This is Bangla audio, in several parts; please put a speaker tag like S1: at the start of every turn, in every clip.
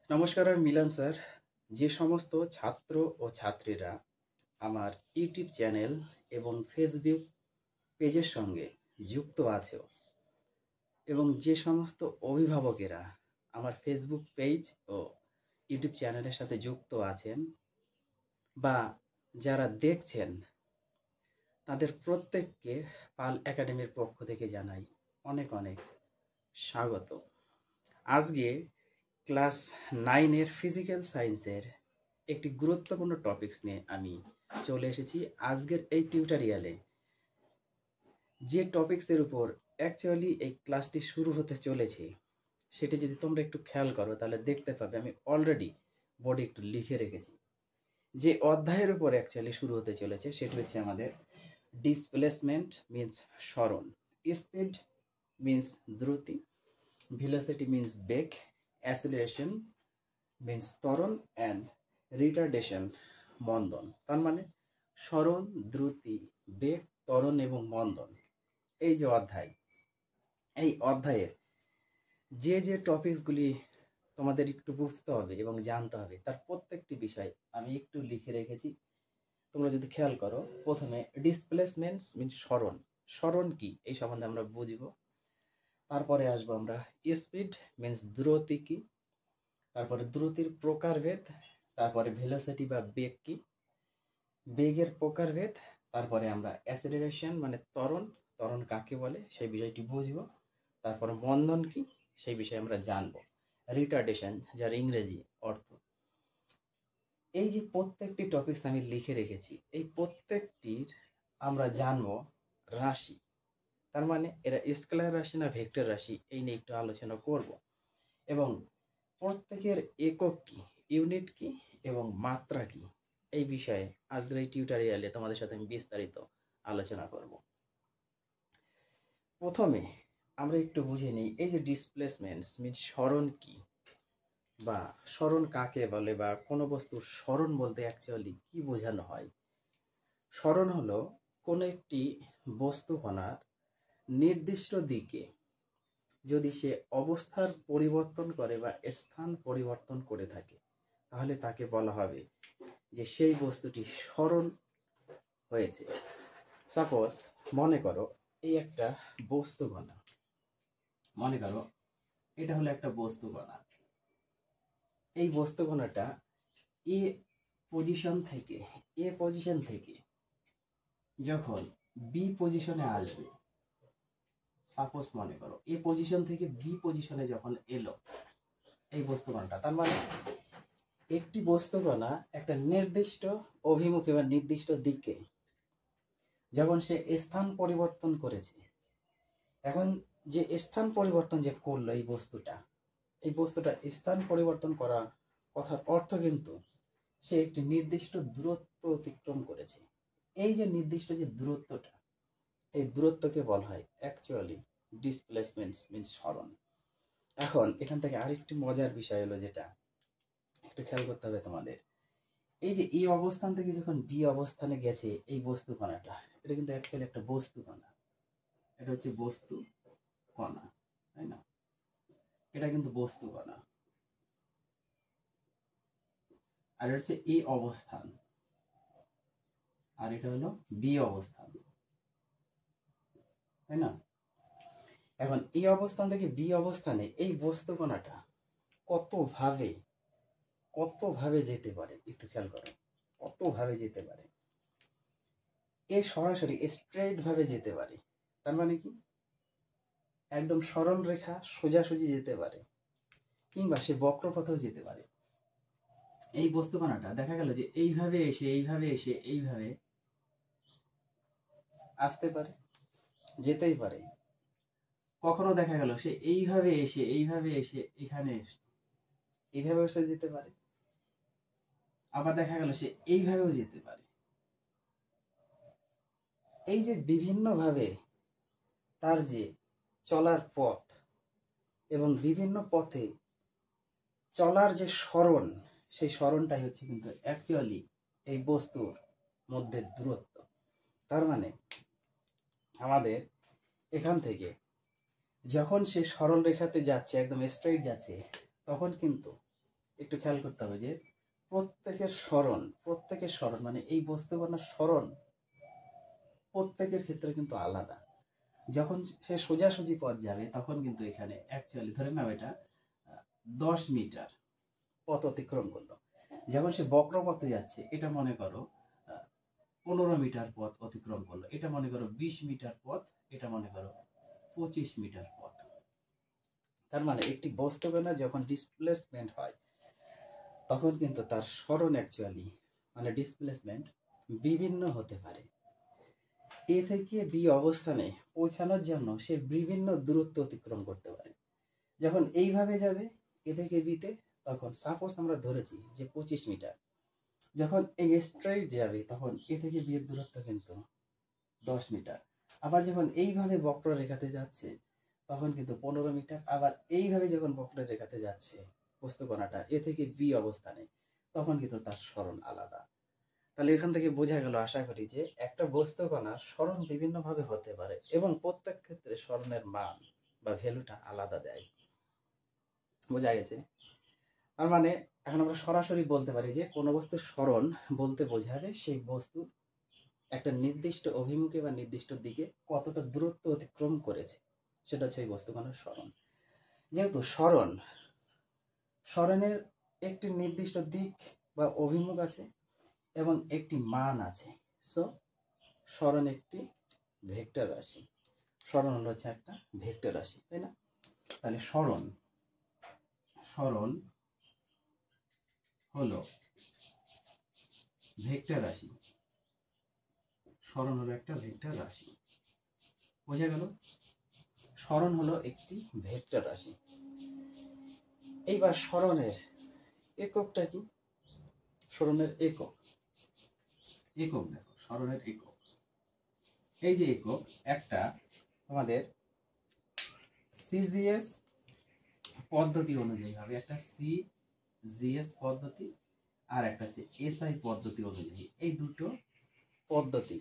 S1: নমস্কার, আমি মিলন স্যার। যে সমস্ত ছাত্র ও ছাত্রীরা আমার ইউটিউব চ্যানেল এবং ফেসবুক পেজের সঙ্গে যুক্ত আছো এবং যে সমস্ত অভিভাবকেরা আমার ফেসবুক পেজ ও ইউটিউব চ্যানেলের সাথে যুক্ত আছেন বা যারা দেখছেন, তাদের প্রত্যেককে পাল একাডেমির পক্ষ থেকে জানাই অনেক অনেক স্বাগত। আজকে ক্লাস 9-এর ফিজিক্যাল সায়েন্সের একটি গুরুত্বপূর্ণ টপিকস নিয়ে আমি চলে এসেছি। আজকের এই টিউটোরিয়ালে যে টপিক্সের উপর অ্যাকচুয়ালি এই ক্লাসটি শুরু হতে চলেছে, সেটি যদি তোমরা একটু খেয়াল করো তাহলে দেখতে পাবে আমি অলরেডি বোর্ডে একটু লিখে রেখেছি। যে অধ্যায়ের উপর অ্যাকচুয়ালি শুরু হতে চলেছে সেটি হচ্ছে আমাদের ডিসপ্লেসমেন্ট মিন্স সরণ, স্পিড মিন্স দ্রুতি, ভেলোসিটি মিন্স বেগ, অ্যাসিলারেশন মিন্স ত্বরণ, অ্যান্ড রিটার্ডেশন মন্দন। তার মানে সরণ, দ্রুতি, বেগ, ত্বরণ এবং মন্দন। এই যে অধ্যায়, এই অধ্যায়ের যে যে টপিকসগুলি তোমাদের একটু বুঝতে হবে এবং জানতে হবে, তার প্রত্যেকটি বিষয় আমি একটু লিখে রেখেছি। তোমরা যদি খেয়াল করো, প্রথমে ডিসপ্লেসমেন্ট মিন্স সরণ, সরণ কি এই সম্বন্ধে আমরা বুঝবো। তারপরে আসবো আমরা স্পিড মিন্স দ্রুতি কি, তারপরে দ্রুতির প্রকারভেদ, তারপরে ভেলোসিটি বা বেগ কি, বেগের প্রকারভেদ, তারপরে আমরা অ্যাসেলারেশন মানে ত্বরণ, ত্বরণ কাকে বলে সেই বিষয়টি বুঝবো। তারপরে মন্দন কি সেই বিষয়ে আমরা জানবো। রিটার্ডেশন, যার ইংরেজি অর্থ। এই যে প্রত্যেকটি টপিকস আমি লিখে রেখেছি, এই প্রত্যেকটির আমরা জানবো রাশি। তার মানে এরা স্কেলার রাশি না ভেক্টর রাশি, এই নিয়ে একটু আলোচনা করব। এবং প্রত্যেকের একক কি, ইউনিট কি এবং মাত্রা কি, এই বিষয়ে আজকের এই টিউটোরিয়ালে তোমাদের সাথে আমি বিস্তারিত আলোচনা করব। প্রথমে আমরা একটু বুঝে নিই এই যে ডিসপ্লেসমেন্ট মিন্স সরণ কি বা সরণ কাকে বলে বা কোনো বস্তুর সরণ বলতে অ্যাকচুয়ালি কি বোঝানো হয়। সরণ হলো কোনো একটি বস্তু কণার নির্দিষ্ট দিকে যদি সে অবস্থার পরিবর্তন করে বা স্থান পরিবর্তন করে থাকে, তাহলে তাকে বলা হবে যে সেই বস্তুটি সরণ হয়েছে। সাপোজ মনে করো এই একটা বস্তু কণা, মনে করো এটা হলো একটা বস্তু কণা। এই বস্তু কণাটা এ পজিশন থেকে যখন বি পজিশনে আসবে, সাপোজ মনে করো এ পজিশন থেকে বি পজিশনে যখন এলো এই বস্তু কণাটা, তার মানে একটি বস্তু কণা একটা নির্দিষ্ট অভিমুখে বা নির্দিষ্ট দিকে যখন সে স্থান পরিবর্তন করেছে, এখন যে স্থান পরিবর্তন যে করলো এই বস্তুটা স্থান পরিবর্তন করা কথার অর্থ কিন্তু সে একটি নির্দিষ্ট দূরত্ব অতিক্রম করেছে। এই যে নির্দিষ্ট যে দূরত্বটা, এই দূরত্বকে বলা হয় অ্যাকচুয়ালি ডিসপ্লেসমেন্ট মিন্স সরণ। এখন এখান থেকে আরেকটি মজার বিষয় হলো, যেটা একটু খেয়াল করতে হবে তোমাদের, এই যে এই অবস্থান থেকে যখন বি অবস্থানে গেছে এই বস্তু কণাটা, এটা কিন্তু অ্যাকচুয়ালি একটা বস্তু কণা, এটা হচ্ছে বস্তু কণা, তাই না? এটা কিন্তু বস্তু কণা, আর হচ্ছে এই অবস্থান, আর এটা হলো বি অবস্থান, তাই না? এখন এই অবস্থান থেকে বি অবস্থানে এই বস্তু কণাটা কতভাবে যেতে পারে একটু খেয়াল করো, কতভাবে যেতে পারে। এ সরাসরি স্ট্রেট ভাবে যেতে পারে, তার মানে কি একদম সরল রেখা সোজাসুজি যেতে পারে, কিংবা সে বক্রপথেও যেতে পারে। এই বস্তু কণাটা দেখা গেল যে এইভাবে এসে এইভাবে আসতে পারে, যেতেই পারে। কখনো দেখা গেল সে এইভাবে এসে এখানে এইভাবে এসে যেতে পারে, আবার দেখা গেল সে এইভাবেও যেতে পারে। এই যে বিভিন্নভাবে তার যে চলার পথ এবং বিভিন্ন পথে চলার যে সরণ, সেই সরণটাই হচ্ছে কিন্তু অ্যাকচুয়ালি এই বস্তুর মধ্যে দূরত্ব। তার মানে আমাদের এখান থেকে যখন সে সরল রেখাতে যাচ্ছে, একদম স্ট্রেট যাচ্ছে, তখন কিন্তু একটু খেয়াল করতে হবে যে প্রত্যেকের স্মরণ মানে এই বস্তুকণার স্মরণ প্রত্যেকের ক্ষেত্রে কিন্তু আলাদা। যখন সে সোজাসুজি পথ যাবে তখন কিন্তু এখানে অ্যাকচুয়ালি ধরে নাও এটা 10 মিটার পথ অতিক্রম করলো। যখন সে বক্রপথে যাচ্ছে এটা মনে করো 15 মিটার পথ অতিক্রম করলো, এটা মনে করো 20 মিটার পথ, এটা মনে করো 25 মিটার পথ। তার মানে একটি বস্তুকণা যখন ডিসপ্লেসমেন্ট হয় তখন কিন্তু তার স্মরণ অ্যাকচুয়ালি মানে ডিসপ্লেসমেন্ট বিভিন্ন হতে পারে। এ থেকে বি অবস্থানে পৌঁছানোর জন্য সে বিভিন্ন দূরত্ব অতিক্রম করতে পারে। যখন এইভাবে যাবে এ থেকে বিতে, তখন সাপোজ আমরা ধরেছি যে 25 মিটার, যখন এই স্ট্রেইট যাবে তখন এ থেকে বি এর দূরত্ব কিন্তু 10 মিটার। আবার যখন এইভাবে বক্ররেখাতে যাচ্ছে তখন কিন্তু 15 মিটার। আবার এইভাবে যখন বক্ররেখাতে যাচ্ছে বস্তুকণাটা এ থেকে বি অবস্থানে তখন কিন্তু তার স্মরণ আলাদা। তাহলে এখান থেকে বোঝা গেল আশা করি যে একটা বস্তুকণার স্মরণ বিভিন্নভাবে হতে পারে এবং প্রত্যেক ক্ষেত্রে স্মরণের মান বা ভ্যালুটা আলাদা দেয়। বোঝা গেছে? তার মানে এখন আমরা সরাসরি বলতে পারি যে কোনো বস্তুর স্মরণ বলতে বোঝাবে সেই বস্তু একটা নির্দিষ্ট অভিমুখে বা নির্দিষ্ট দিকে কতটা দূরত্ব অতিক্রম করেছে, সেটা হচ্ছে এই বস্তুকণার স্মরণ। যেহেতু স্মরণের একটি নির্দিষ্ট দিক বা অভিমুখ আছে এবং একটি মান আছে। সো স্মরণ একটি ভেক্টর রাশি। স্মরণ হলো হচ্ছে একটা ভেক্টর রাশি, তাই না? তাহলে স্মরণ হলো ভেক্টর রাশি। স্মরণ হলো একটা ভেক্টর রাশি। বোঝা গেল? স্মরণ হলো একটি ভেক্টর রাশি। এইবার স্মরণের এককটা কি? স্মরণের একক দেখো, স্মরণের একক, এই যে একক, একটা আমাদের সিজিএস পদ্ধতি অনুযায়ী হবে, একটা সিজিএস পদ্ধতি আর একটা হচ্ছে এসআই পদ্ধতি অনুযায়ী। এই দুটো পদ্ধতি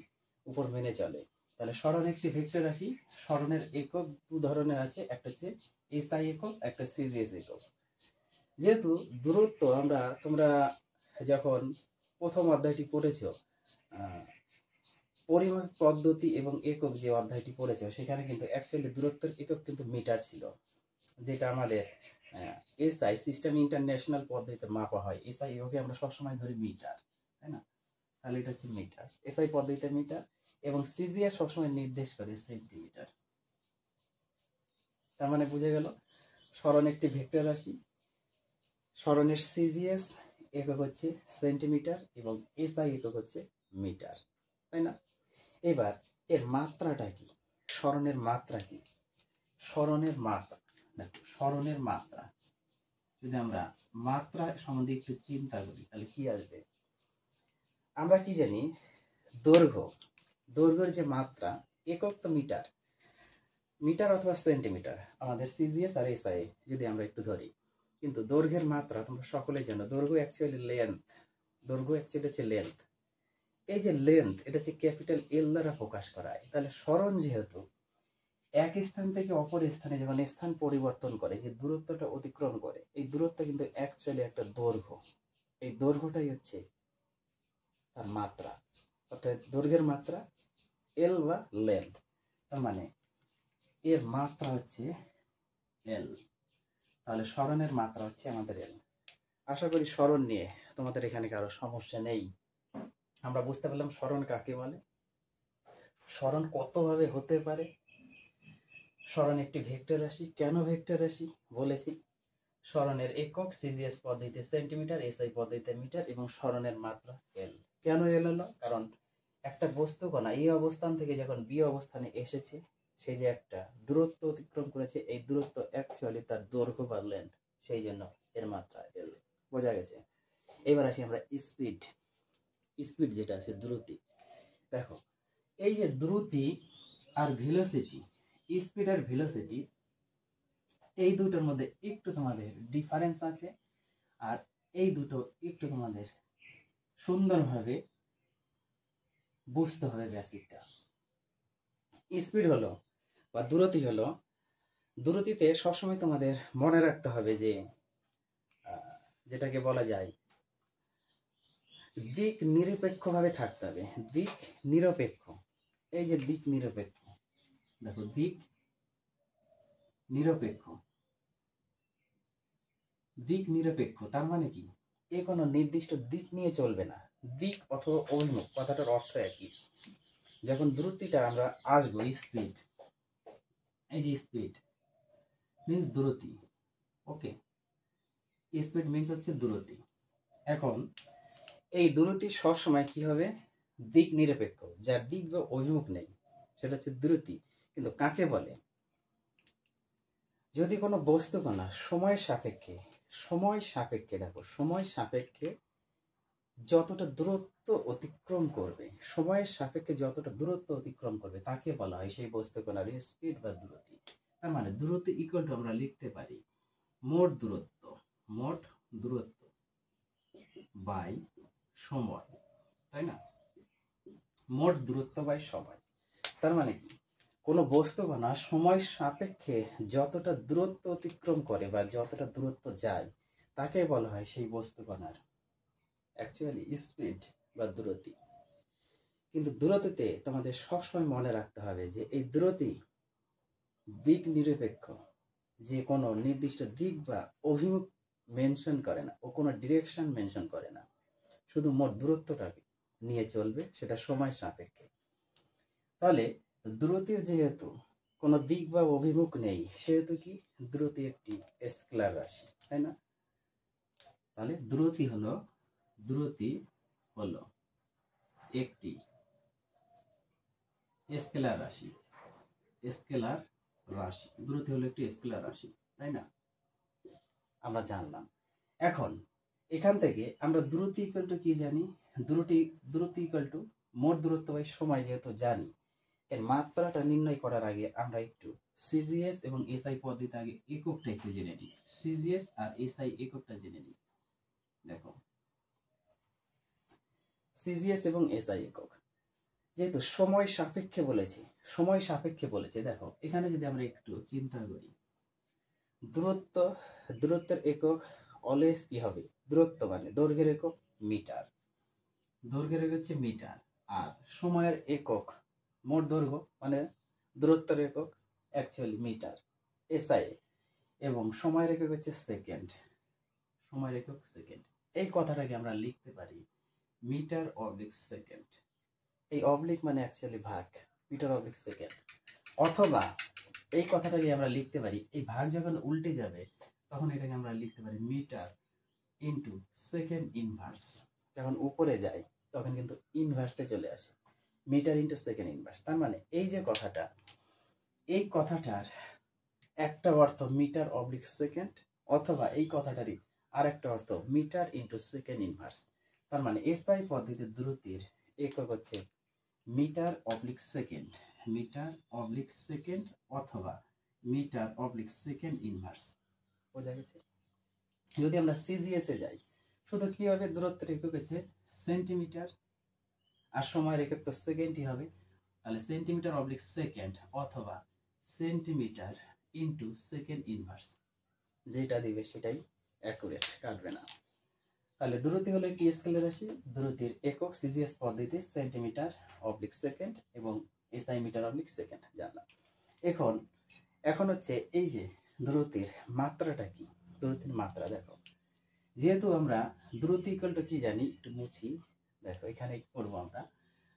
S1: উপর মেনে চলে। তাহলে স্মরণ একটি ভেক্টর রাশি। স্মরণের একক দু ধরনের আছে, একটা হচ্ছে এসআই একক, একটা সিজিএস একক। যেহেতু দূরত্ব তোমরা যখন প্রথম অধ্যায়টি পড়েছো, পরিমাপ পদ্ধতি এবং একক যে অধ্যায়টি পড়েছো, সেখানে কিন্তু অ্যাকচুয়ালি দূরত্বের একক কিন্তু মিটার ছিল, যেটা আমাদের এসআই সিস্টেম ইন্টারন্যাশনাল পদ্ধতিতে মাপা হয়। এসআই এককে আমরা সবসময় ধরি মিটার, তাই না? তাহলে এটা হচ্ছে মিটার, এসআই পদ্ধতিতে মিটার, এবং সিজিএস সবসময় নির্দেশ করে সেন্টিমিটার। তার মানে বুঝে গেল স্মরণ একটি ভেক্টর রাশি, স্মরণের সিজিএস একক হচ্ছে সেন্টিমিটার এবং এসআই একক হচ্ছে মিটার, তাই না? এবার এর মাত্রাটা কি? স্মরণের মাত্রা কি? স্মরণের মাত্রা, দেখো স্মরণের মাত্রা যদি আমরা মাত্রা সম্বন্ধে একটু চিন্তা করি তাহলে কি আসবে? আমরা কি জানি, দৈর্ঘ্যের যে মাত্রা একক তো মিটার অথবা সেন্টিমিটার, আমাদের সিজিএস আর এসআই যদি আমরা একটু ধরি। কিন্তু দৈর্ঘ্যের মাত্রা তোমরা সকলেই জানো, দৈর্ঘ্য অ্যাকচুয়ালি হচ্ছে লেন্থ। এই যে লেন্থ, এটা হচ্ছে ক্যাপিটাল এল দ্বারা প্রকাশ করা হয়। তাহলে স্মরণ যেহেতু এক স্থান থেকে অপর স্থানে যখন স্থান পরিবর্তন করে, যে দূরত্বটা অতিক্রম করে, এই দূরত্ব কিন্তু অ্যাকচুয়ালি একটা দৈর্ঘ্য। এই দৈর্ঘ্যটাই হচ্ছে তার মাত্রা, অর্থাৎ দৈর্ঘ্যের মাত্রা এল বা লেন্থ। তার মানে এর মাত্রা হচ্ছে এল। তাহলে স্মরণের মাত্রা হচ্ছে আমাদের এল। আশা করি স্মরণ নিয়ে তোমাদের এখানে কারো সমস্যা নেই। আমরা বুঝতে পারলাম স্মরণ কাকে বলে, স্মরণ কতভাবে হতে পারে, স্মরণ একটি ভেক্টর রাশি। কেন ভেক্টর রাশি বলেছি? স্মরণের একক সিজিএস পদ্ধতিতে সেন্টিমিটার, এসআই পদ্ধতিতে মিটার, এবং স্মরণের মাত্রা এল। কেন এল হলো? কারণ একটা বস্তুকণা এই অবস্থান থেকে যখন বি অবস্থানে এসেছে, সে যে একটা দূরত্ব অতিক্রম করেছে, এই দূরত্ব অ্যাকচুয়ালি তার দৈর্ঘ্য বা লেন্থ, সেই জন্য এর মাত্রা এল। বোঝা গেছে? এবার আসি আমরা স্পিড যেটা আছে, দ্রুতি। দেখো এই যে দ্রুতি আর ভেলোসিটি, স্পিড আর ভেলোসিটি, এই দুটোর মধ্যে একটু তোমাদের ডিফারেন্স আছে, আর এই দুটো একটু তোমাদের সুন্দরভাবে বুঝতে হবে বেসিকটা। স্পিড হলো বা দ্রুতি সবসময় তোমাদের মনে রাখতে হবে যে যেটাকে বলা যায় দিক নিরপেক্ষভাবে থাকতে হবে। দিক নিরপেক্ষ, এই যে দিক নিরপেক্ষ, দেখো দিক নিরপেক্ষ, দিক নিরপেক্ষ তার মানে কি, এ কোনো নির্দিষ্ট দিক নিয়ে চলবে না। দিক অথবা অভিমুখ কথাটার অর্থ একই। যখন দ্রুতিটা আমরা আসবো, স্পিড, এই যে স্পিড মিন্স দ্রুতি, ওকে, স্পিড মিন্স হচ্ছে দ্রুতি। এখন এই দ্রুতি সবসময় কি হবে, দিক নিরপেক্ষ, যার দিক বা অভিমুখ নেই, সেটা হচ্ছে দ্রুতি। কিন্তু কাকে বলে, যদি কোনো বস্তুকণা সময় সাপেক্ষে, সময় সাপেক্ষে দেখো, সময় সাপেক্ষে যতটা দূরত্ব অতিক্রম করবে, সময়ের সাপেক্ষে যতটা দূরত্ব অতিক্রম করবে, তাকে বলা হয় সেই বস্তুকণার স্পিড বা দ্রুতি। তার মানে দূরত্ব ইকুয়াল টু আমরা লিখতে পারি মোট দূরত্ব, মোট দূরত্ব বাই সময়, তাই না? মোট দূরত্ব বাই সময়। তার মানে কি, কোনো বস্তুকণা সময় সাপেক্ষে যতটা দূরত্ব অতিক্রম করে বা যতটা দূরত্ব যায়, তাকে বলা হয় সেই বস্তুকণার অ্যাকচুয়ালি স্পিড বা দ্রুতি। কিন্তু দ্রুতিতে তোমাদের সবসময় মনে রাখতে হবে যে এই দ্রুতি দিক নিরপেক্ষ, যে কোনো নির্দিষ্ট দিক বা অভিমুখ মেনশন করে না, ও কোনো ডিরেকশন মেনশন করে না, শুধু মোট দূরত্বটাকে নিয়ে চলবে, সেটা সময় সাপেক্ষে। তাহলে দ্রুতির যেহেতু কোনো দিক বা অভিমুখ নেই, সেহেতু কি দ্রুতি একটি স্কেলার রাশি, তাই না? তাহলে দ্রুতি হলো একটি স্কেলার রাশি, স্কেলার রাশি, দ্রুতি হলো একটি স্কেলার রাশি, তাই না? আমরা জানলাম। এখন এখান থেকে আমরা দ্রুতি ইকুয়াল টু কি জানি, দ্রুতি ইকুয়াল টু মোট দূরত্ব বাই সময় যেহেতু জানি, এর মাত্রাটা নির্ণয় করার আগে আমরা একটু সিজিএস এবং এসআই পদ্ধতি আগে এককটা একটু জেনে নিই। সিজিএস আর এসআই এককটা জেনে নিই। দেখো সিজিএস এবং এসআই একক, যেহেতু সময় সাপেক্ষে বলেছি, সময় সাপেক্ষে বলেছে, দেখো এখানে যদি আমরা একটু চিন্তা করি, দূরত্বের একক অলওয়েজ কি হবে, দূরত্ব মানে দৈর্ঘ্যের একক মিটার, দৈর্ঘ্যের একক হচ্ছে মিটার, আর সময়ের একক মোট দৈর্ঘ্য মানে দূরত্বের একক অ্যাকচুয়ালি মিটার, এসআই, এবং সময়ের একক হচ্ছে সেকেন্ড, সময়ের একক সেকেন্ড। এই কথাটাকে আমরা লিখতে পারি মিটার অবলিক সেকেন্ড, এই অবলিক মানে অ্যাকচুয়ালি ভাগ, মিটার অবলিক সেকেন্ড। অথবা এই কথাটাকে আমরা লিখতে পারি, এই ভাগ যখন উল্টে যাবে তখন এটাকে আমরা লিখতে পারি মিটার ইন্টু সেকেন্ড ইনভার্স, যখন উপরে যায় তখন কিন্তু ইনভার্সে চলে আসে, মিটার ইন্টু সেকেন্ড ইনভার্স। তার মানে এই যে কথাটা, এই কথাটার একটা অর্থ মিটার অবলিক সেকেন্ড, অথবা এই কথাটারই আর একটা অর্থ মিটার ইন্টু সেকেন্ড ইনভার্স। তার মানে এসআই পদ্ধতির দ্রুতির একক হচ্ছে metre oblique second, metre oblique second অথবা মিটার অবলিক সেকেন্ড ইনভার্স। বোঝা গেছে? যদি আমরা সিজিএস এ যাই, শুধু কি হবে, দূরত্বের একক হচ্ছে সেন্টিমিটার, আর সময়ের একক তো সেকেন্ডই হবে, তাহলে সেন্টিমিটার অবলিক সেকেন্ড অথবা সেন্টিমিটার ইন্টু সেকেন্ড ইনভার্স, যেটা দিবে সেটাই অ্যাকুরেট, কাটবে না। তাহলে দ্রুতি হলো একটি স্কেলার রাশি, দ্রুতির একক সিজিএস পদ্ধতি সেন্টিমিটার অবলিক সেকেন্ড এবং এসআই মিটার অবলিক সেকেন্ড জানলাম। এখন হচ্ছে এই যে দ্রুতির মাত্রাটা কি, দ্রুতির মাত্রা দেখো, যেহেতু আমরা দ্রুতি ইকুয়াল টু কি জানি, একটু মুছি, দেখো এখানে করবো আমরা,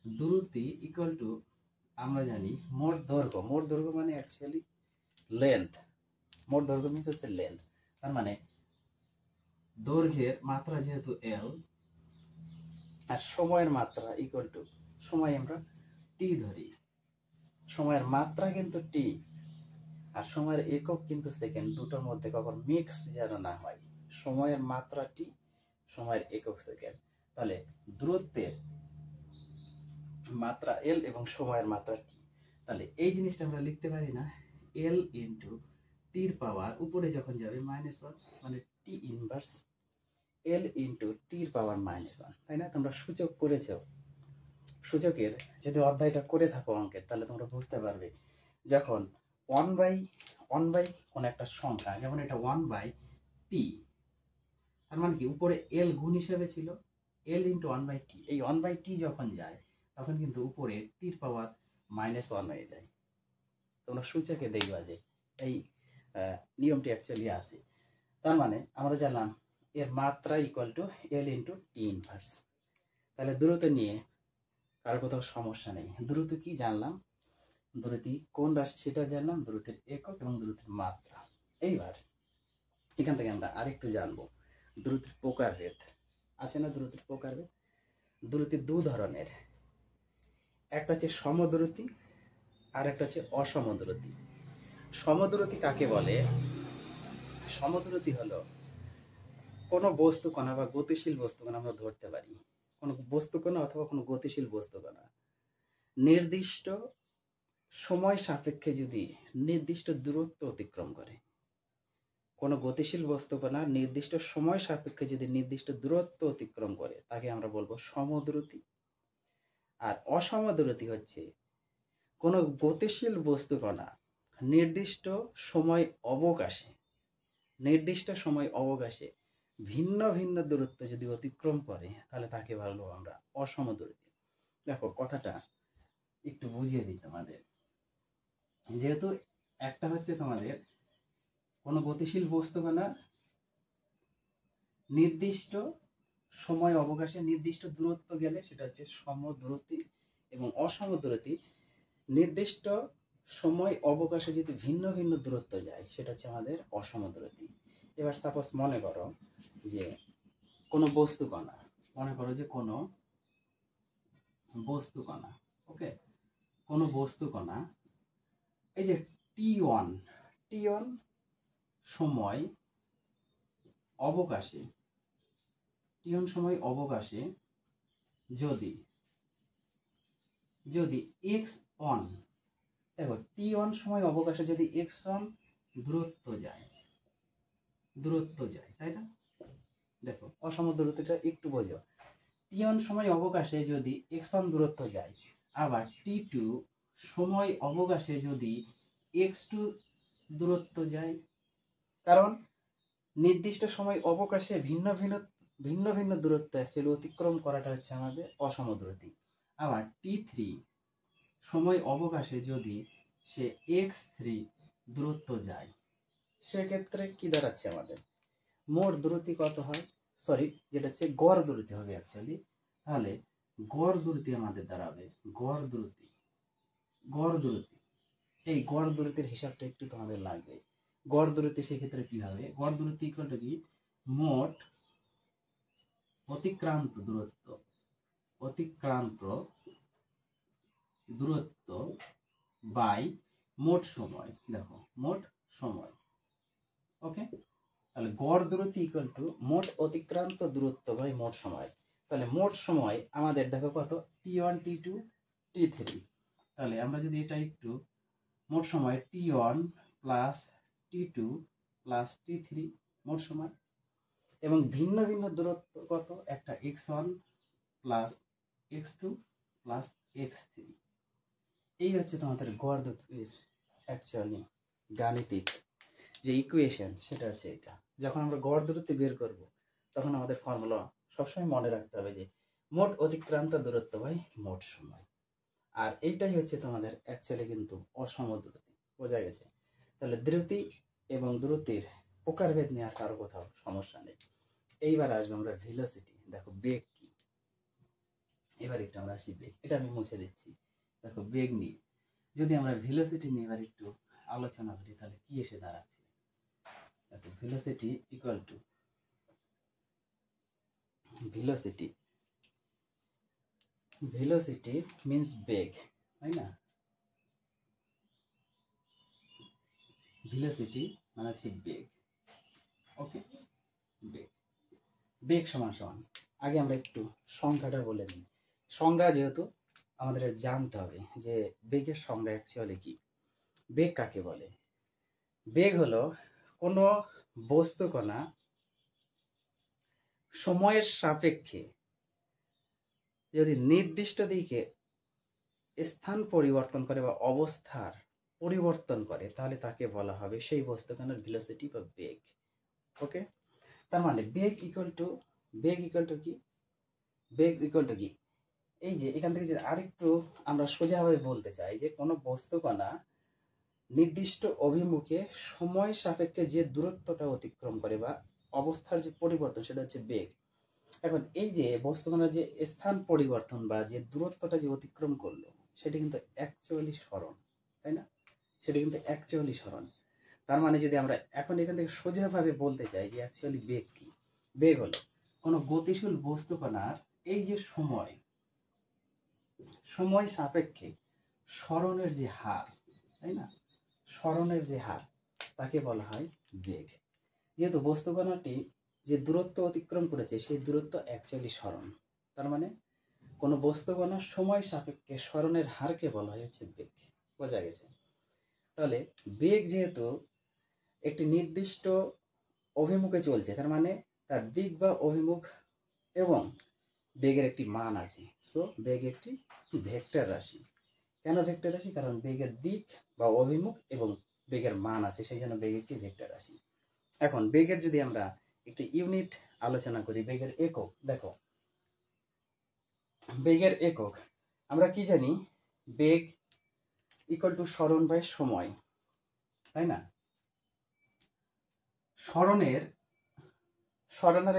S1: দ্রুতি ইকুয়াল টু আমরা জানি মোট দৈর্ঘ্য, মোট দৈর্ঘ্য মানে অ্যাকচুয়ালি লেন্থ, মোট দৈর্ঘ্য মিন্স হচ্ছে লেন্থ। তার মানে দৈর্ঘ্যের মাত্রা যেহেতু এল, আর সময়ের মাত্রা ইকুয়াল টু, সময় আমরা টি ধরি, সময়ের মাত্রা কিন্তু টি, আর সময়ের একক কিন্তু সেকেন্ড, দুটোর মধ্যে কখন মিক্স যেন না হয়, সময়ের মাত্রা টি, সময়ের একক সেকেন্ড। তাহলে দূরত্বের মাত্রা এল এবং সময়ের মাত্রা টি, তাহলে এই জিনিসটা আমরা লিখতে পারি না, এল ইন্টু টির পাওয়ার উপরে যখন যাবে -1 মানে টি ইনভার্স এল ইন্টু টির পাওয়ার -1, তাই না? তোমরা সূচক করেছো, সূচকের যদি অধ্যায়টা করে থাকো অঙ্কের, তাহলে তোমরা বুঝতে পারবে, যখন 1 বাই কোন একটা সংখ্যা, যেমন এটা 1 বাই টি, তার মানে কি উপরে এল গুণ হিসেবে ছিল এল ইন্টু 1/t, এই 1/t যখন যায় তখন কিন্তু উপরে টির পাওয়ার -1 হয়ে যায়। তোমরা সূচকে দেখবা যে এই নিয়মটি অ্যাকচুয়ালি আছে। তার মানে আমরা জানলাম এর মাত্রা equal to L into T inverse. তাহলে দ্রুত নিয়ে কারো কোথাও সমস্যা নেই। দ্রুত কি জানলাম, দ্রুতি কোন রাশি সেটা জানলাম, দ্রুতির একক এবং দ্রুতির মাত্রা। এইবার এখান থেকে আমরা আরেকটু জানবো দ্রুতির প্রকারভেদ। আছে না দ্রুতির প্রকারভেদ? দ্রুতি দু ধরনের, একটা হচ্ছে সমদ্রুতি আর একটা হচ্ছে অসমদ্রুতি। সমদ্রুতি কাকে বলে? সমদ্রুতি হলো কোনো বস্তুকণা বা গতিশীল বস্তুকণা আমরা ধরতে পারি, কোনো বস্তুকণা অথবা কোনো গতিশীল বস্তুকণা নির্দিষ্ট সময় সাপেক্ষে যদি নির্দিষ্ট দূরত্ব অতিক্রম করে, কোনো গতিশীল বস্তুকণা নির্দিষ্ট সময় সাপেক্ষে যদি নির্দিষ্ট দূরত্ব অতিক্রম করে তাকে আমরা বলবো সমদ্রুতি। আর অসমদ্রুতি হচ্ছে কোনো গতিশীল বস্তুকণা নির্দিষ্ট সময় অবকাশে ভিন্ন ভিন্ন দূরত্ব যদি অতিক্রম করে তাহলে তাকে বলবো আমরা অসমদ্রুতি। দেখো কথাটা একটু বুঝিয়ে দিই তোমাদের। যেহেতু একটা হচ্ছে তোমাদের কোনো গতিশীল বস্তুকণা নির্দিষ্ট সময় অবকাশে নির্দিষ্ট দূরত্ব গেলে সেটা হচ্ছে সমদ্রুতি, এবং অসমদ্রুতি নির্দিষ্ট সময় অবকাশে যদি ভিন্ন ভিন্ন দূরত্ব যায় সেটা হচ্ছে আমাদের অসমদ্রুতি। এবার সাপোজ মনে করো যে কোনো বস্তুকণা, মনে করো যে কোনো বস্তুকণা, ওকে, কোনো বস্তুকণা এই যে টি1 সময় অবকাশে যদি x1, দেখো t1 সময় অবকাশে যদি x1 দূরত্ব যায়, তাই না? দেখো অসমদ্রুতিটা একটু বোঝো। t1 সময় অবকাশে যদি x1 দূরত্ব যায়, আবার t2 সময় অবকাশে যদি x2 দূরত্ব যায়, কারণ নির্দিষ্ট সময় অবকাশে ভিন্ন ভিন্ন দূরত্ব অ্যাকচুয়ালি অতিক্রম করাটা হচ্ছে আমাদের অসমদ্রুতি। আবার t3 সময় অবকাশে যদি সে x3 দূরত্ব যায়, সেক্ষেত্রে কি দাঁড়াচ্ছে আমাদের মোট দ্রুতি কত হয়, সরি যেটা হচ্ছে গড় দ্রুতি হবে অ্যাকচুয়ালি। তাহলে গড় দ্রুতি আমাদের দাঁড়াবে গড় দ্রুতি। এই গড় দ্রুতির হিসাবটা একটু তোমাদের লাগবে। গড় দ্রুতি সেক্ষেত্রে কি হবে? গড় দ্রুতি ইকুয়াল টু কি মোট অতিক্রান্ত দূরত্ব বাই মোট সময়। দেখো মোট সময়, ওকে। তাহলে গড় দূরত্ব ইকুয়াল টু মোট অতিক্রান্ত দূরত্ব বাই মোট সময়। তাহলে মোট সময় আমাদের দেখো কত, t1 t2 t3। তাহলে আমরা যদি এটা একটু মোট সময় t1 plus t2 plus t3 মোট সময়, এবং ভিন্ন ভিন্ন দূরত্ব কত, একটা x1 plus x2 plus x3। এই হচ্ছে তোমাদের গড় দ্রুতির অ্যাকচুয়ালি গাণিতিক যে ইকুয়েশন, সেটা হচ্ছে এটা। যখন আমরা গড় দ্রুতি বের করব তখন আমাদের ফর্মুলা সবসময় মনে রাখতে হবে যে মোট অতিক্রান্ত দূরত্ব বাই মোট সময়। আর এইটাই হচ্ছে তোমাদের অ্যাকচুয়ালি কিন্তু অসমদ্রুতি। বোঝা গেছে? তাহলে দ্রুতি এবং দ্রুতির প্রকারভেদ নিয়ে আর কারো কোথাও সমস্যা নেই। এইবার আসবে আমরা ভেলোসিটি। দেখো বেগ কি, এবার একটু আমরা আসি বেগ, এটা আমি মুছে দিচ্ছি। দেখো বেগ নিয়ে যদি আমরা ভেলোসিটি নিয়ে এবার একটু আলোচনা করি তাহলে কি এসে দাঁড়াচ্ছে। দেখো velocity equal to velocity means বেগ, তাই না? ভেলোসিটি মানে হচ্ছে বেগ, ওকে। বেগ সমান আগে আমরা একটু সংখ্যাটা বলে নিই। সংজ্ঞা যেহেতু আমাদের জানতে হবে যে বেগের সংজ্ঞা অ্যাকচুয়ালি কি। বেগ কাকে বলে? বেগ হলো কোনো বস্তুকণা সময়ের সাপেক্ষে যদি নির্দিষ্ট দিকে স্থান পরিবর্তন করে বা অবস্থার পরিবর্তন করে তাহলে তাকে বলা হবে সেই বস্তুকণার ভেলোসিটি বা বেগ, ওকে। তার মানে বেগ ইকুয়াল টু কি, এই যে এখান থেকে যদি আরেকটু আমরা সোজাভাবে বলতে চাই যে কোনো বস্তুকণা নির্দিষ্ট অভিমুখে সময় সাপেক্ষে যে দূরত্বটা অতিক্রম করে বা অবস্থার যে পরিবর্তন সেটা হচ্ছে বেগ। এখন এই যে বস্তুকণার যে স্থান পরিবর্তন বা যে দূরত্বটা যে অতিক্রম করলো সেটা কিন্তু অ্যাকচুয়ালি সরণ, তাই না? সেটা কিন্তু অ্যাকচুয়ালি সরণ। তার মানে যদি আমরা এখন এখান থেকে সোজাভাবে বলতে চাই যে অ্যাকচুয়ালি বেগ কি, বেগ হলো কোনো গতিশীল বস্তুকণার এই যে সময় সাপেক্ষে সরণের যে হার, তাই না? সরণের যে হার তাকে বলা হয় বেগ। যেহেতু বস্তুকণাটি যে দূরত্ব অতিক্রম করেছে সেই দূরত্ব অ্যাকচুয়ালি সরণ, তার মানে কোনো বস্তুকণার সময় সাপেক্ষে সরণের হারকে বলা হয় হচ্ছে বেগ। বোঝা গেছে? তাহলে বেগ যেহেতু একটি নির্দিষ্ট অভিমুখে চলছে, তার মানে তার দিক বা অভিমুখ এবং বেগের একটি মান আছে। সো বেগ একটি ভেক্টর রাশি। কেন ভেক্টর রাশি? কারণ বেগের দিক বা অভিমুখ এবং বেগের মান আছে, সেই জন্য বেগ একটি ভেক্টর রাশি। এখন বেগের যদি আমরা একটি ইউনিট আলোচনা করি, বেগের একক, দেখো বেগের একক আমরা কি জানি? বেগ ইকুয়াল টু সরণ বাই সময়, তাই না? সরণের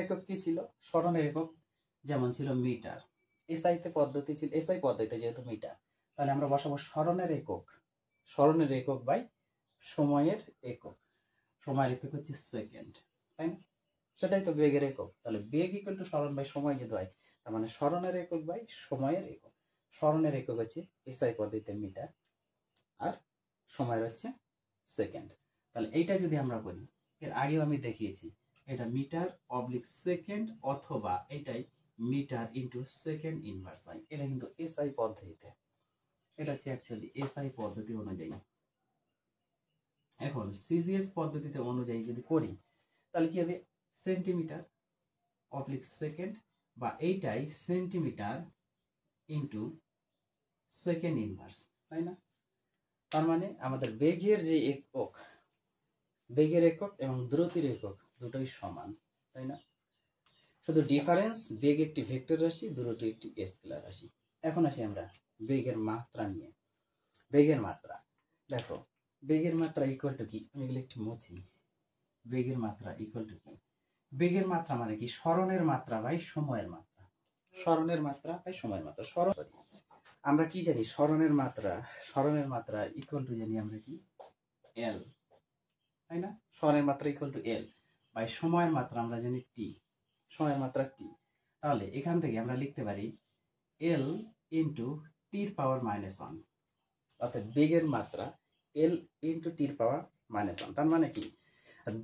S1: একক কি ছিল? সরণের একক যেমন ছিল মিটার। এসআই পদ্ধতিতে যেহেতু মিটার, তাহলে আমরা বসাবো সরণের একক বাই সময়ের একক। সময়ের একক হচ্ছে সেকেন্ড, তাই না? সেটাই তো বেগের একক। তাহলে বেগ ইকুয়াল টু সরণ বাই সময় যদি হয়, তার মানে সরণের একক বাই সময়ের একক। সরণের একক হচ্ছে এসআই পদ্ধতিতে মিটার আর সময়ের হচ্ছে সেকেন্ড। তাহলে এইটা যদি আমরা করি, এর আগেও আমি দেখিয়েছি, এটা মিটার অবলিক সেকেন্ড অথবা এটাই মিটার ইন্টু সেকেন্ড ইনভার্স আই। এটা কিন্তু এসআই পদ্ধতিতে, এটা হচ্ছে অ্যাকচুয়ালি এসআই পদ্ধতি অনুযায়ী। এখন সিজিএস পদ্ধতিতে অনুযায়ী যদি করি তাহলে কি হবে? সেন্টিমিটার অবলিক সেকেন্ড বা এইটাই সেন্টিমিটার ইন্টু সেকেন্ড ইনভার্স, তাই না? তার মানে আমাদের বেগের একক এবং দ্রুতির একক দুটোই সমান, তাই না? শুধু ডিফারেন্স, বেগ একটি ভেক্টর রাশি, দ্রুতি একটি স্কেলার রাশি। এখন আসি আমরা বেগের মাত্রা নিয়ে। বেগের মাত্রা দেখো, বেগের মাত্রা ইকুয়াল টু কি? আমি এগুলো একটু মুছি। বেগের মাত্রা ইকুয়াল টু কি? বেগের মাত্রা মানে কি? সরণের মাত্রা বাই সময়ের মাত্রা। সরণের মাত্রা বাই সময়ের মাত্রা। আমরা কি জানি? সরণের মাত্রা ইকুয়াল টু জানি আমরা কি? এল, তাই না? সরণের মাত্রা ইকুয়াল টু এল বাই সময়ের মাত্রা আমরা জানি টি। সময়ের মাত্রা টি। তাহলে এখান থেকে আমরা লিখতে পারি এল ইন্টু টির পাওয়ার -1, অর্থাৎ বেগের মাত্রা এল ইন্টু টির পাওয়ার -1। তার মানে কি?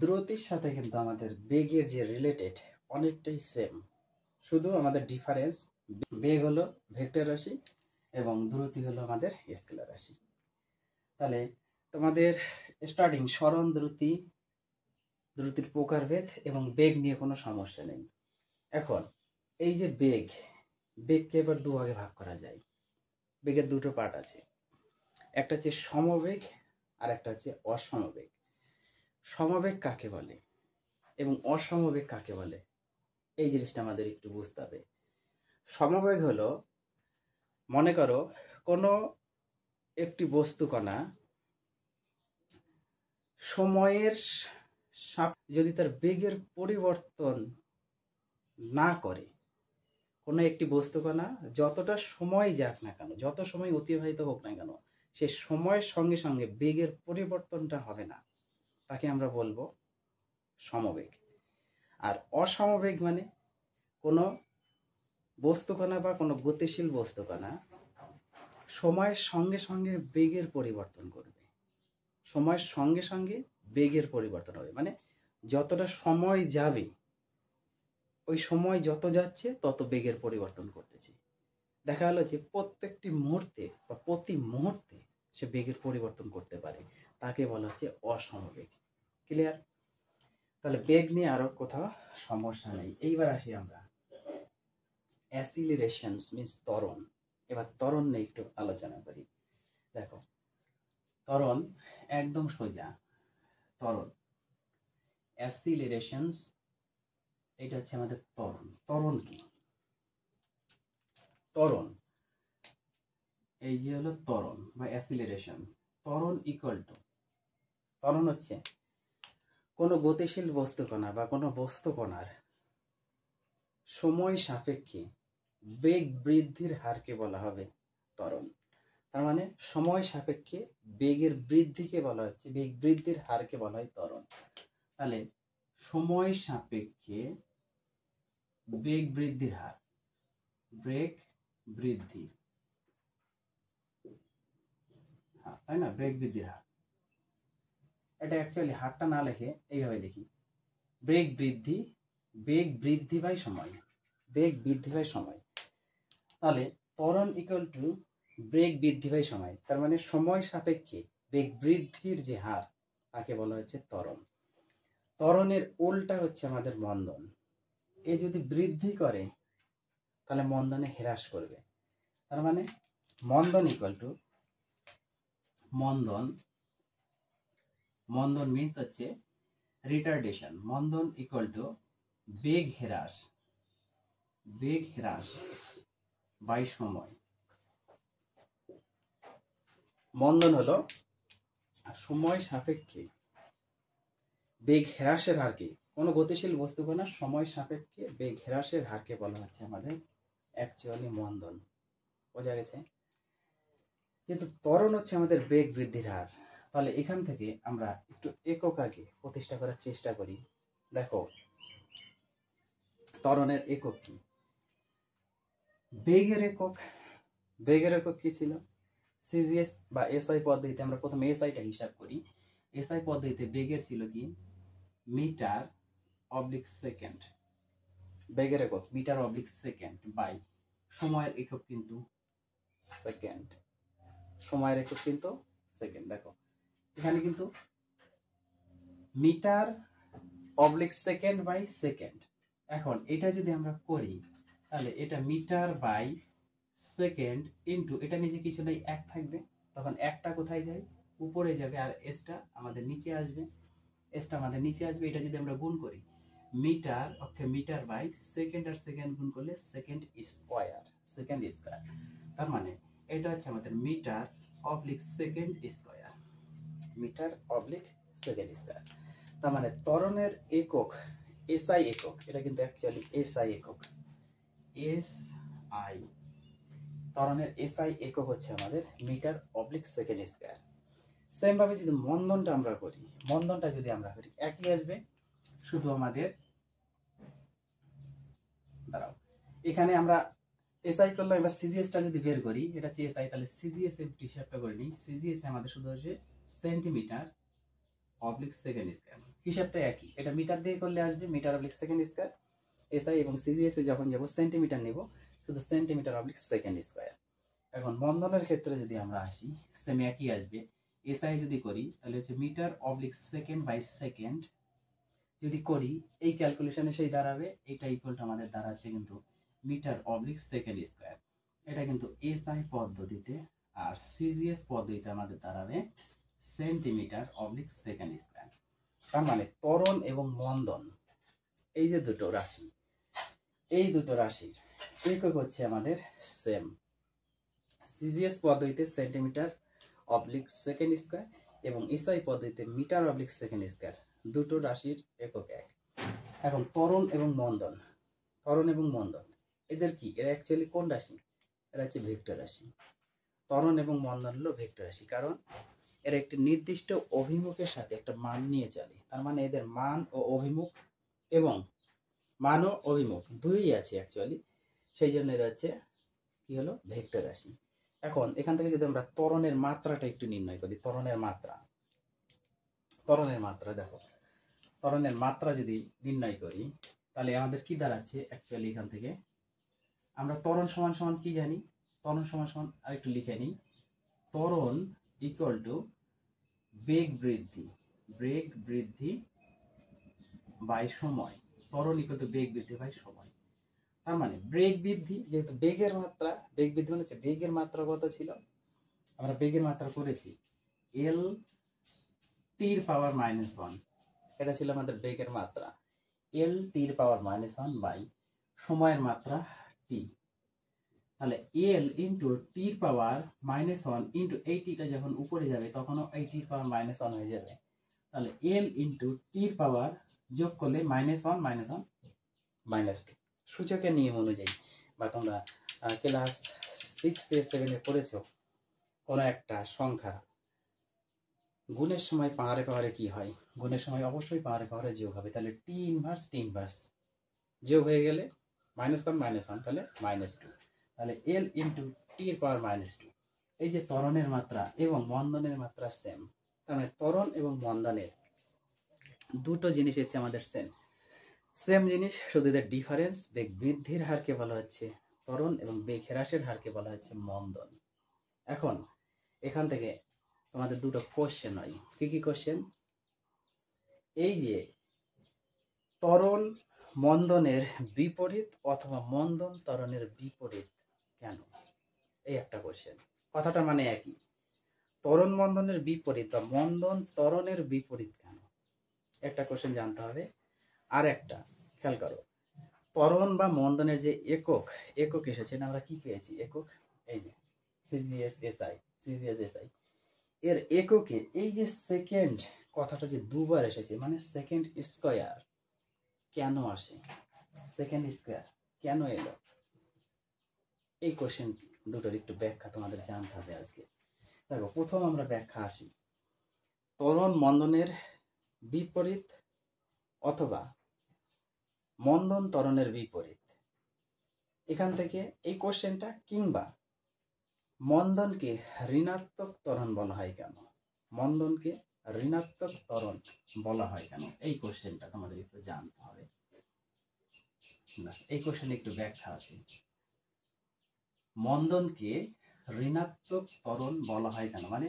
S1: দ্রুতির সাথে কিন্তু আমাদের বেগের যে রিলেটেড অনেকটাই সেম, শুধু আমাদের ডিফারেন্স। বেগ হলো ভেক্টর রাশি এবং দ্রুতি হলো আমাদের স্কেলার রাশি। তাহলে তোমাদের স্টার্টিং সরণ, দ্রুতির প্রকারভেদ এবং বেগ নিয়ে কোনো সমস্যা নেই। এখন এই যে বেগকে এবার দুভাগে ভাগ করা যায়। বেগের দুটো পার্ট আছে, একটা হচ্ছে সমবেগ আর একটা হচ্ছে অসমবেগ। সমবেগ কাকে বলে এবং অসমবেগ কাকে বলে, এই জিনিসটা আমাদের একটু বুঝতে হবে। সমবেগ হলো, মনে করো কোনো একটি বস্তুকণা সময়ের যদি তার বেগের পরিবর্তন না করে, কোনো একটি বস্তুকণা যতটা সময় যাক না কেন, যত সময় অতিবাহিত হোক না কেন, সে সময়ের সঙ্গে সঙ্গে বেগের পরিবর্তনটা হবে না, তাকে আমরা বলবো সমবেগ। আর অসমবেগ মানে কোনো বস্তুকণা বা কোনো গতিশীল বস্তুকণা সময়ের সঙ্গে সঙ্গে বেগের পরিবর্তন করবে, সময়ের সঙ্গে সঙ্গে বেগের পরিবর্তন হবে, মানে যতটা সময় যাবে ওই সময় যত যাচ্ছে তত বেগের পরিবর্তন করতেছে। দেখা গেল যে প্রত্যেকটি মুহূর্তে বা প্রতি মুহূর্তে সে বেগের পরিবর্তন করতে পারে, তাকে বলা হচ্ছে অসমবেগ। ক্লিয়ার? তাহলে বেগ নিয়ে আরো কোথাও সমস্যা নেই। এইবার আসি আমরা অ্যাসিলারেশনস মিন্স ত্বরণ। এবার ত্বরণ নিয়ে একটু আলোচনা করি। দেখো, ত্বরণ একদম সোজা। ত্বরণ অ্যাসিলারেশনস এটা হচ্ছে আমাদের ত্বরণ। ত্বরণ কি? ত্বরণ, এই যে হলো ত্বরণ বা অ্যাসিলারেশন। ত্বরণ ইকুয়াল টু, ত্বরণ হচ্ছে কোনো গতিশীল বস্তুকণা বা কোনো বস্তুকণার সময় সাপেক্ষে বেগ বৃদ্ধির হারকে বলা হবে ত্বরণ। তার মানে সময় সাপেক্ষে বেগের বৃদ্ধিকে বলা হচ্ছে, বেগ বৃদ্ধির হারকে বলা হয় ত্বরণ। তাহলে সময় সাপেক্ষে বেগ বৃদ্ধির হার, বেগ বৃদ্ধি, তাই না, বেগ বৃদ্ধির হার। এটা অ্যাকচুয়ালি হারটা না লিখে এইভাবে লিখি, বেগ বৃদ্ধি, বেগ বৃদ্ধি বাই সময়, বেগ বৃদ্ধি বাই সময়। তাহলে ত্বরণ ইকুয়াল টু বেগ বৃদ্ধি বাই সময়। তার মানে সময় সাপেক্ষে বেগ বৃদ্ধির যে হার তাকে বলা হচ্ছে ত্বরণ। ত্বরণের উল্টা হচ্ছে আমাদের মন্দন। এ যদি বৃদ্ধি করে তাহলে মন্দনে হ্রাস করবে। তার মানে মন্দন ইকুয়াল টু, মন্দন, মন্দন মিন্স হচ্ছে রিটার্ডেশন। মন্দন ইকুয়াল টু বেগ হ্রাস, বেগ হ্রাস বাই সময়। মন্দন হলো সময় সাপেক্ষে বেগ হ্রাসের হারকে, কোনো গতিশীল বস্তুকণার সময় সাপেক্ষে বেগ হ্রাসের হারকে বলা হচ্ছে আমাদের অ্যাকচুয়ালি মন্দন। বোঝা গেছে? যেহেতু ত্বরণ হচ্ছে আমাদের বেগ বৃদ্ধির হার, তাহলে এখান থেকে আমরা একটু একক আগে প্রতিষ্ঠা করার চেষ্টা করি। দেখো ত্বরণের একক কি? বেগের একক, বেগের একক কি ছিল? সিজিএস বা এসআই পদ্ধতিতে আমরা প্রথমে এসআইটা হিসাব করি। এসআই পদ্ধতিতে বেগের ছিল কি? Metre oblique second. বেগের একক মিটার অবলিক সেকেন্ড বাই সময়ের একক কিন্তু সেকেন্ড, সময়ের একক কিন্তু সেকেন্ড। দেখো এখানে কিন্তু metre oblique second by second. এখন এটা যদি আমরা করি তাহলে এটা মিটার বাই সেকেন্ড ইন্টু এটা নিচে কিছু নেই, এক থাকবে, তখন একটা কোথায় যায়? উপরে যাবে, আর এসটা আমাদের নিচে আসবে, এসটা আমাদের নিচে আসবে। এটা যদি আমরা গুণ করি metre, okay metre by second, আর সেকেন্ড গুণ করলে সেকেন্ড স্কয়ার, সেকেন্ড স্কয়ার। তার মানে এটা হচ্ছে আমাদের metre oblique second square, metre oblique second square. তার মানে ত্বরণের একক এসআই একক, এটা কিন্তু অ্যাকচুয়ালি এসআই একক, এসআই। ত্বরণের এসআই একক হচ্ছে আমাদের metre oblique second square. Same ভাবে যদি মন্দনটা আমরা করি, মন্দনটা যদি আমরা করি একই আসবে, শুধু আমাদের দাঁড়াও এখানে আমরা এসআই করলাম। এবার সিজিএসটা যদি বের করি, এটা হচ্ছে এসআই, তাহলে সিজিএস এর হিসাবটা করে নিই। সিজিএস আমাদের শুধু হচ্ছে সেন্টিমিটার অবলিক সেকেন্ড স্কয়ার, হিসাবটা একই। এটা মিটার দিয়ে করলে আসবে metre oblique second square. SI এবং সিজিএস এ যখন যাব সেন্টিমিটার নেব, শুধু সেন্টিমিটার অবলিক সেকেন্ড স্কয়ার। এখন মন্দনের ক্ষেত্রে যদি আমরা আসি, সেম একই আসবে। এসআই যদি করি তাহলে হচ্ছে metre oblique second by second যদি করি, এই ক্যালকুলেশনে সেই দাঁড়াবে, এটা ইকুয়াল টু আমাদের দাঁড়াচ্ছে কিন্তু মিটার অবলিক সেকেন্ড স্কয়ার। এটা কিন্তু এসআই পদ্ধতিতে, আর সিজিএস পদ্ধতিতে আমাদের দাঁড়াবে সেন্টিমিটার অবলিক সেকেন্ড স্কয়ার। তার মানে ত্বরণ এবং মন্দন এই যে দুটো রাশি, এই দুটো রাশির একক হচ্ছে আমাদের সেম। সিজিএস পদ্ধতিতে সেন্টিমিটার অবলিক সেকেন্ড স্কয়ার এবং এসআই পদ্ধতিতে মিটার অবলিক সেকেন্ড স্কয়ার, দুটো রাশির একক এক। এখন ত্বরণ এবং মন্দন, ত্বরণ এবং মন্দন এদের কি? এরা অ্যাকচুয়ালি কোন রাশি? এরা হচ্ছে ভেক্টর রাশি। ত্বরণ এবং মন্দন হলো ভেক্টর রাশি, কারণ এরা একটি নির্দিষ্ট অভিমুখের সাথে একটা মান নিয়ে চলে। তার মানে এদের মান ও অভিমুখ, এবং মান ও অভিমুখ দুইই আছে অ্যাকচুয়ালি, সেই জন্য এরা হচ্ছে কি হলো? ভেক্টর রাশি। এখন এখান থেকে যদি আমরা ত্বরণের মাত্রাটা একটু নির্ণয় করি, ত্বরণের মাত্রা, ত্বরণের মাত্রা দেখো, ত্বরণের মাত্রা যদি নির্ণয় করি তাহলে আমাদের কি দাঁড়াচ্ছে? অ্যাকচুয়ালি এখান থেকে আমরা ত্বরণ সমান সমান কি জানি? ত্বরণ সমান সমান আরেকটু লিখে নিই, ত্বরণ ইকুয়াল টু বেগ বৃদ্ধি, বেগ বৃদ্ধি বাই সময়। ত্বরণ ইকুয়াল টু বেগ বৃদ্ধি বাই সময়। তার মানে বেগ বৃদ্ধি, যেহেতু বেগের মাত্রা, বেগ বৃদ্ধি মানে হচ্ছে বেগের মাত্রা কত ছিল? আমরা বেগের মাত্রা করেছি এল টির পাওয়ার -1, এটা ছিল আমাদের বেগের মাত্রা। এল টির পাওয়ার -1 বাই সময়ের মাত্রা টি। তাহলে এল ইন্টু টির পাওয়ার -1 ইন্টু এই টিটা যখন উপরে যাবে তখনও এই টির পাওয়ার -1 হয়ে যাবে। তাহলে এল ইন্টু টির পাওয়ার যোগ করলে -1 -1 -2 সূচকের নিয়ম অনুযায়ী, বা তোমরা ক্লাস 6-7 পড়েছো, কোনো একটা সংখ্যা গুণের সময় পাহাড়ে পাহাড়ে কি হয়, গুণের সময় অবশ্যই পাহাড়ে পাহাড়ে যোগ হবে। তাহলে টি ইনভার্স যোগ হয়ে গেলে -1 -1 তাহলে -2। তাহলে এল ইন্টু টি এর পাওয়ার -2। এই যে ত্বরণের মাত্রা এবং মন্দনের মাত্রা সেম, তার মানে ত্বরণ এবং মন্দনের দুটো জিনিস হচ্ছে আমাদের সেম জিনিস, শুধু এদের ডিফারেন্স। বেগ বৃদ্ধির হারকে বলা হচ্ছে ত্বরণ এবং বেগ হ্রাসের হারকে বলা হচ্ছে মন্দন। এখন এখান থেকে তোমাদের দুটো কোশ্চেন হয়। কি কি কোশ্চেন? এই যে ত্বরণ মন্দনের বিপরীত অথবা মন্দন ত্বরণের বিপরীত কেন, এই একটা কোশ্চেন। কথাটা মানে একই, ত্বরণ মন্দনের বিপরীত বা মন্দন ত্বরণের বিপরীত কেন, একটা কোশ্চেন জানতে হবে। আর একটা খেয়াল করো, ত্বরণ বা মন্দনের যে একক এসেছে, আমরা কি পেয়েছি একক, এই যে সিজিএসএসআই এর এককে এই যে সেকেন্ড কথাটা যে দুবার এসেছে, মানে সেকেন্ড স্কয়ার কেন আসে, সেকেন্ড স্কয়ার কেন এলো, এই কোশ্চেন দুটোর একটু ব্যাখ্যা তোমাদের জানতে হবে আজকে। দেখো, প্রথম আমরা ব্যাখ্যা আসি, ত্বরণ মন্দনের বিপরীত অথবা মন্দন ত্বরণের বিপরীত। এখান থেকে এই কোশ্চেনটা, কিংবা মন্দনকে ঋণাত্মক ত্বরণ বলা হয় কেন, মন্দনকে ঋণাত্মক ত্বরণ বলা হয় কেন, এই কোশ্চেনটা তোমাদের একটু জানতে হবে। এই কোশ্চেনে একটু ব্যাখ্যা আছে, মন্দনকে ঋণাত্মক ত্বরণ বলা হয় কেন, মানে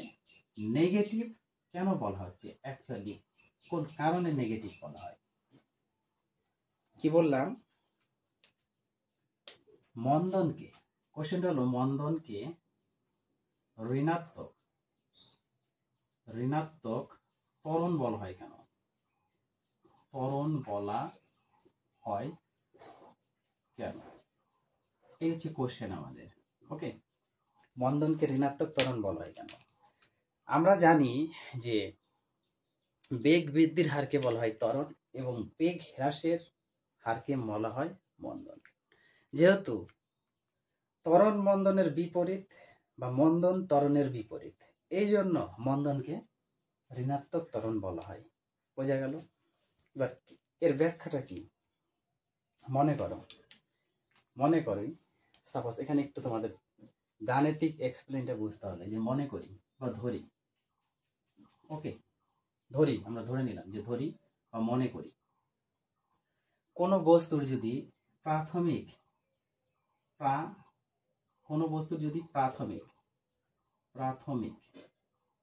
S1: নেগেটিভ কেন বলা হচ্ছে, অ্যাকচুয়ালি কোন কারণে নেগেটিভ বলা হয়। কি বললাম, মন্দনকে, কোশ্চেনটা হলো মন্দনকে ঋণাত্মক ত্বরণ বলা হয় কেন, ত্বরণ বলা হয় কেন, এই হচ্ছে কোশ্চেন আমাদের। ওকে, মন্দনকে ঋণাত্মক ত্বরণ বলা হয় কেন। আমরা জানি যে বেগ বৃদ্ধির হারকে বলা হয় ত্বরণ এবং বেগ হ্রাসের হারকে বলা হয় মন্দন। যেহেতু ত্বরণ মন্দনের বিপরীত বা মন্দন ত্বরণের বিপরীত, এই জন্য মন্দনকে ঋণাত্মক ত্বরণ বলা হয়। বোঝা গেল? এবার এর ব্যাখ্যাটা কি, মনে করি সাপোজ এখানে একটু তোমাদের গাণিতিক এক্সপ্লেনটা বুঝতে হবে, যে মনে করি বা ধরি, ওকে ধরি, আমরা ধরে নিলাম যে ধরি বা মনে করি, কোনো বস্তুর যদি প্রাথমিক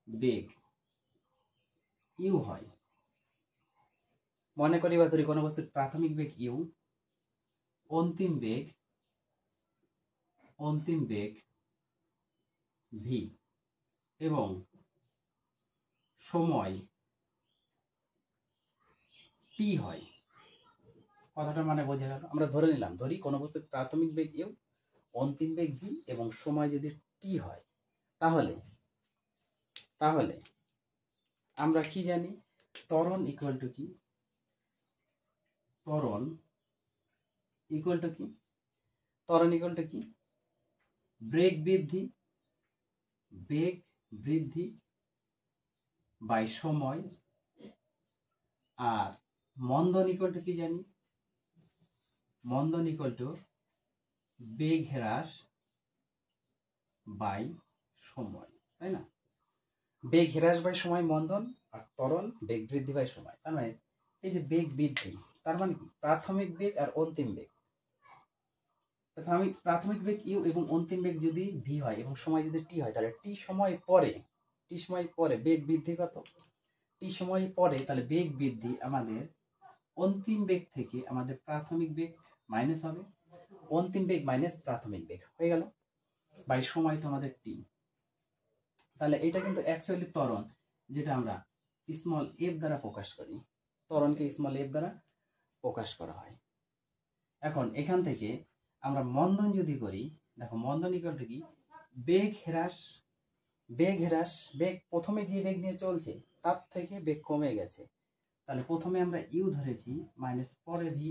S1: বেগ ইউ হয়, মনে করি বা ধরি কোনো বস্তুর প্রাথমিক বেগ ইউ, অন্তিম বেগ ভি এবং সময় টি হয়। কথাটা মানে বোঝা গেল? আমরা ধরে নিলাম, ধরি কোনো বস্তুর প্রাথমিক বেগ ইউ, অন্তিম বেগ ভি এবং সময় যদি টি হয়, তাহলে আমরা কি জানি, ত্বরণ ইকুয়াল টু কি, ত্বরণ ইকুয়াল টু কি, বেগ বৃদ্ধি বাই সময়, আর মন্দন ইকুয়াল টু কি জানি, মন্দন ইকুয়াল টু বেগ হ্রাস বাই সময়, তাই না? বেগ হ্রাস বাই সময় মন্দন, আর ত্বরণ বেগ বৃদ্ধি বাই সময়। তার মানে এই যে বেগ বৃদ্ধি, তার মানে কি, প্রাথমিক বেগ আর অন্তিম বেগ, প্রাথমিক বেগ ইউ এবং অন্তিম বেগ যদি ভি হয় এবং সময় যদি টি হয়, তাহলে টি সময় পরে বেগ বৃদ্ধি কত, টি সময় পরে, তাহলে বেগ বৃদ্ধি আমাদের অন্তিম বেগ থেকে আমাদের প্রাথমিক বেগ মাইনাস হবে, অন্তিম বেগ মাইনাস প্রাথমিক বেগ হয়ে গেল, বাই সময় তো আমাদের টি। তাহলে এটা কিন্তু অ্যাকচুয়ালি ত্বরণ, যেটা আমরা স্মল এফ দ্বারা প্রকাশ করি, ত্বরণকে স্মল এফ দ্বারা প্রকাশ করা হয়। এখন এখান থেকে আমরা মন্দন যদি করি, দেখো মন্দন ইকুয়াল টু কি, বেগ হ্রাস, বেগ প্রথমে যে বেগ নিয়ে চলছে তার থেকে বেগ কমে গেছে, তাহলে প্রথমে আমরা ইউ ধরেছি মাইনাস পরে ভি,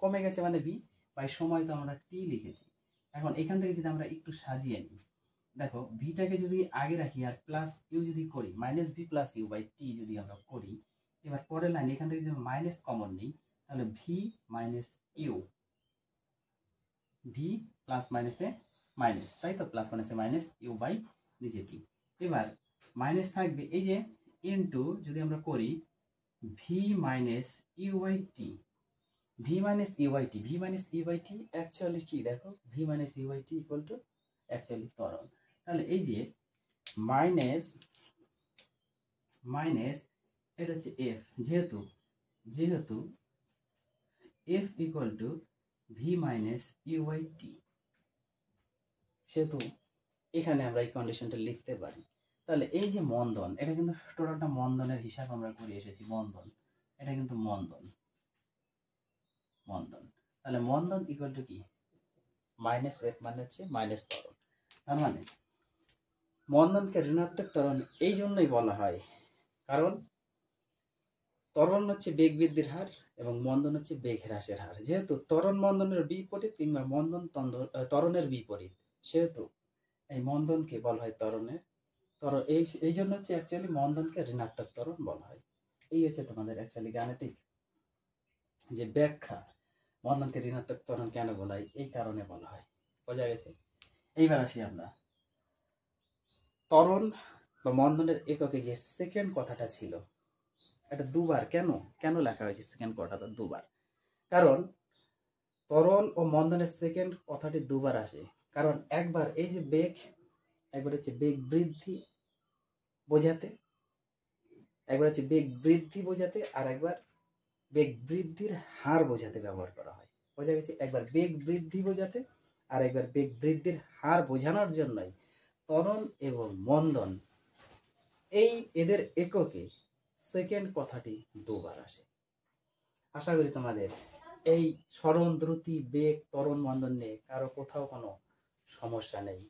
S1: কমে গেছে মানে ভি, বাই সময় তো আমরা টি লিখেছি। এখন এখান থেকে যদি আমরা একটু সাজিয়ে নিই, দেখো ভিটাকে যদি আগে রাখি আর প্লাস ইউ যদি করি, minus V plus U by T যদি আমরা করি, এবার পরের লাইন এখান থেকে যদি মাইনাস কমন নিই, তাহলে v minus u, v plus মাইনাসে মাইনাস, তাই তো, প্লাস মাইনাসে মাইনাস ইউ বাই নিজে টি। এবার মাইনাস থাকবে এই যে ইনটু যদি আমরা করি v minus you by t, v minus you by t, v minus you by t actually কি, দেখো v minus you by t equal to actually ত্বরণ। তাহলে এই যে মাইনাস মাইনাস এটা হচ্ছে এফ, যেহেতু F equal to V minus you by T, সেহেতু এখানে আমরা এই কন্ডিশনটা লিখতে পারি। তাহলে এই যে মন্দন, এটা কিন্তু টোটালটা মন্দনের হিসাব আমরা করে এসেছি, মন্দন, এটা কিন্তু মন্দন, তাহলে মন্দন ইকুয়াল টু কি, মাইনাস এফ মানে হচ্ছে মাইনাস ত্বরণ। তার মানে মন্দনকে ঋণাত্মক ত্বরণ এই জন্যই বলা হয়, কারণ ত্বরণ হচ্ছে বেগ বৃদ্ধির হার এবং মন্দন হচ্ছে বেগ হ্রাসের হার। যেহেতু ত্বরণ মন্দনের বিপরীত কিংবা মন্দন ত্বরণের বিপরীত, সেহেতু এই মন্দনকে বলা হয় ত্বরণের এই জন্য হচ্ছে অ্যাকচুয়ালি মন্দনকে ঋণাত্মক ত্বরণ বলা হয়। এই হচ্ছে তোমাদের অ্যাকচুয়ালি গাণিতিক যে ব্যাখ্যা, মন্দনকে ঋণাত্মক ত্বরণ কেন বলা হয়, এই কারণে বলা হয়। বোঝা গেছে? এইবার আসি আমরা ত্বরণ বা মন্দনের এককে যে সেকেন্ড কথাটা ছিল, এটা দুবার কেন লেখা হয়েছে সেকেন্ড কথাটা দুবার, কারণ ত্বরণ ও মন্দনের সেকেন্ড কথাটি দুবার আসে, কারণ একবার এই যে বেগ, একবার হচ্ছে বেগ বৃদ্ধি বোঝাতে, আর একবার বেগ বৃদ্ধির হার বোঝাতে ব্যবহার করা হয়। বোঝা গেছে? একবার বেগ বৃদ্ধি বোঝাতে আর একবার বেগ বৃদ্ধির হার বোঝানোর জন্যই ত্বরণ এবং মন্দন এদের এককে সেকেন্ড কথাটি দুবার আসে। আশা করি তোমাদের এই সরণ, দ্রুতি, বেগ, ত্বরণ, মন্দন নিয়ে কারো কোথাও কোনো সমস্যা নেই।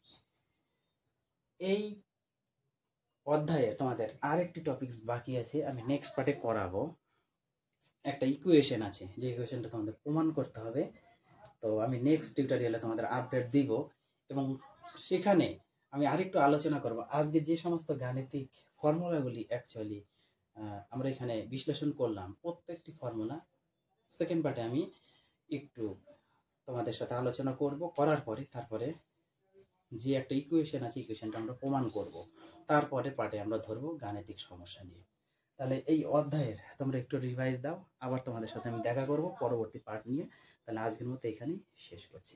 S1: এই অধ্যায়ে তোমাদের আরেকটি টপিকস বাকি আছে, আমি নেক্সট পার্টে করাবো। একটা ইকুয়েশন আছে, যে ইকুয়েশনটা তোমাদের প্রমাণ করতে হবে। তো আমি নেক্সট টিউটোরিয়ালে তোমাদের আপডেট দিব এবং সেখানে আমি আরেকটু আলোচনা করব আজকে যে সমস্ত গাণিতিক ফর্মুলাগুলি অ্যাকচুয়ালি আমরা এখানে বিশ্লেষণ করলাম, প্রত্যেকটি ফর্মুলা সেকেন্ড পার্টে আমি একটু তোমাদের সাথে আলোচনা করব, করার পরে তারপরে যে একটা ইকুয়েশন আছে ইকুয়েশনটা আমরা প্রমাণ করব, তারপরে পার্টে আমরা ধরবো গাণিতিক সমস্যা নিয়ে। তাহলে এই অধ্যায়ের তোমরা একটু রিভাইজ দাও, আবার তোমাদের সাথে আমি দেখা করব পরবর্তী পার্ট নিয়ে। তাহলে আজকের মতো এখানেই শেষ করছি।